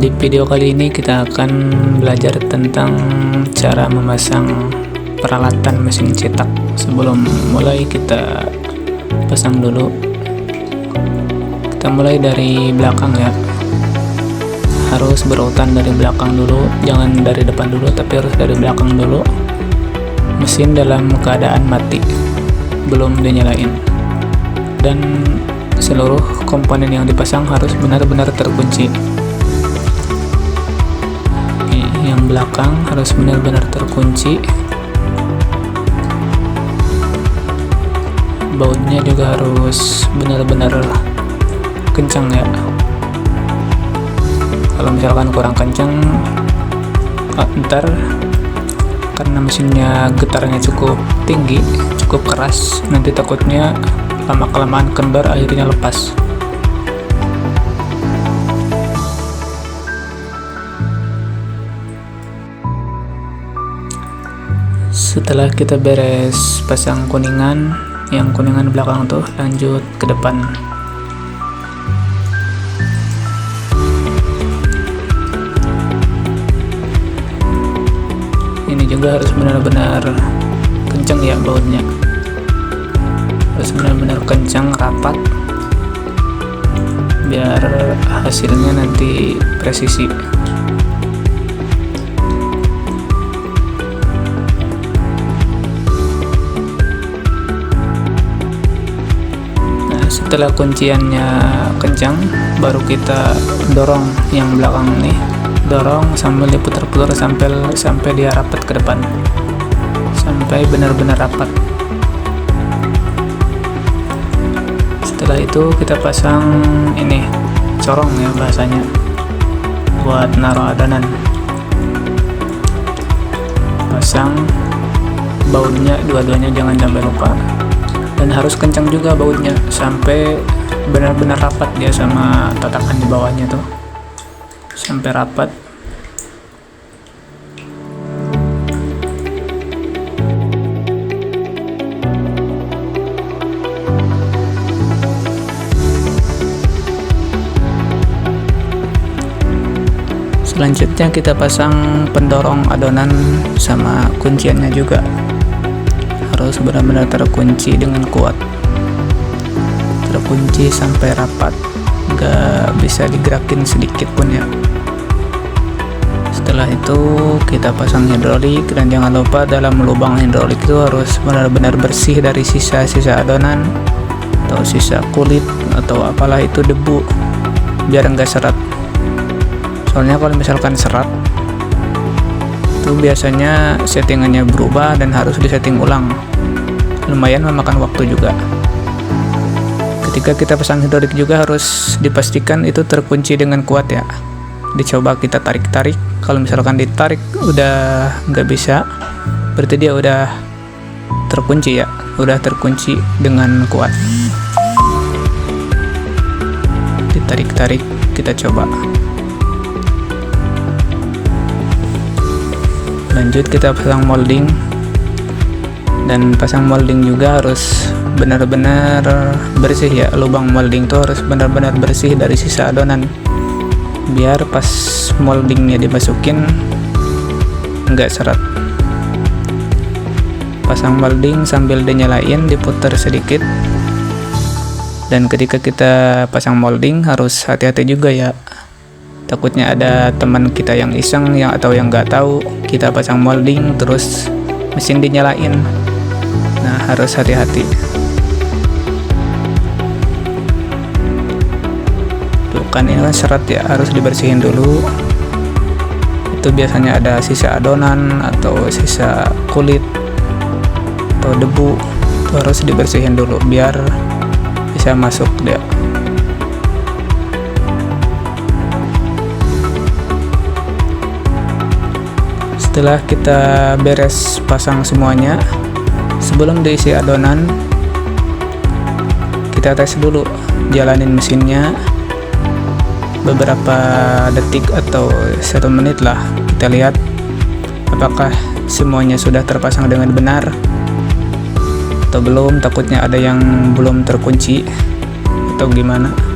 Di video kali ini kita akan belajar tentang cara memasang peralatan mesin cetak. Sebelum mulai kita pasang dulu. Kita mulai dari belakang ya. Harus berurutan dari belakang dulu, jangan dari depan dulu tapi harus dari belakang dulu. Mesin dalam keadaan mati, belum dinyalain. Dan seluruh komponen yang dipasang harus benar-benar terkunci. Yang belakang harus benar-benar terkunci. Bautnya juga harus benar-benar kencang ya. Kalau misalkan kurang kencang, ntar karena mesinnya getarannya cukup tinggi, cukup keras, nanti takutnya lama-kelamaan kendor akhirnya lepas. Setelah kita beres pasang kuningan, yang kuningan belakang tuh, lanjut ke depan. Ini juga harus benar-benar kencang ya bautnya. Harus benar-benar kencang, rapat, biar hasilnya nanti presisi. Setelah kunciannya kencang, baru kita dorong yang belakang nih, dorong sambil diputar-putar sampai dia rapat ke depan, sampai benar-benar rapat. Setelah itu kita pasang ini corong ya bahasanya, buat naruh adonan. Pasang bautnya dua-duanya, jangan sampai lupa. Dan harus kencang juga bautnya sampai benar-benar rapat dia sama tatakan di bawahnya tuh, sampai rapat. Selanjutnya kita pasang pendorong adonan sama kunciannya juga. Harus benar-benar terkunci dengan kuat, terkunci sampai rapat, gak bisa digerakin sedikit pun ya. Setelah itu kita pasang hidrolik, dan jangan lupa dalam lubang hidrolik itu harus benar-benar bersih dari sisa-sisa adonan atau sisa kulit atau apalah itu, debu, biar enggak seret. Soalnya kalau misalkan seret itu biasanya settingannya berubah dan harus disetting ulang, lumayan memakan waktu juga. Ketika kita pasang hidrolik juga harus dipastikan itu terkunci dengan kuat ya. Dicoba kita tarik-tarik, kalau misalkan ditarik udah nggak bisa, berarti dia udah terkunci ya, udah terkunci dengan kuat. Ditarik-tarik, kita coba. Lanjut kita pasang molding, dan pasang molding juga harus benar-benar bersih ya. Lubang molding tuh harus benar-benar bersih dari sisa adonan, biar pas moldingnya dimasukin nggak seret. Pasang molding sambil dinyalain, diputar sedikit. Dan ketika kita pasang molding harus hati-hati juga ya. Takutnya ada teman kita yang iseng atau yang nggak tahu kita pasang molding terus mesin dinyalain. Nah, harus hati-hati. Tuh kan ini kan seret ya, harus dibersihin dulu. Itu biasanya ada sisa adonan atau sisa kulit atau debu. Itu harus dibersihin dulu biar bisa masuk dia. Setelah kita beres pasang semuanya, sebelum diisi adonan, kita tes dulu, jalanin mesinnya beberapa detik atau 1 menit lah. Kita lihat apakah semuanya sudah terpasang dengan benar atau belum, takutnya ada yang belum terkunci atau gimana.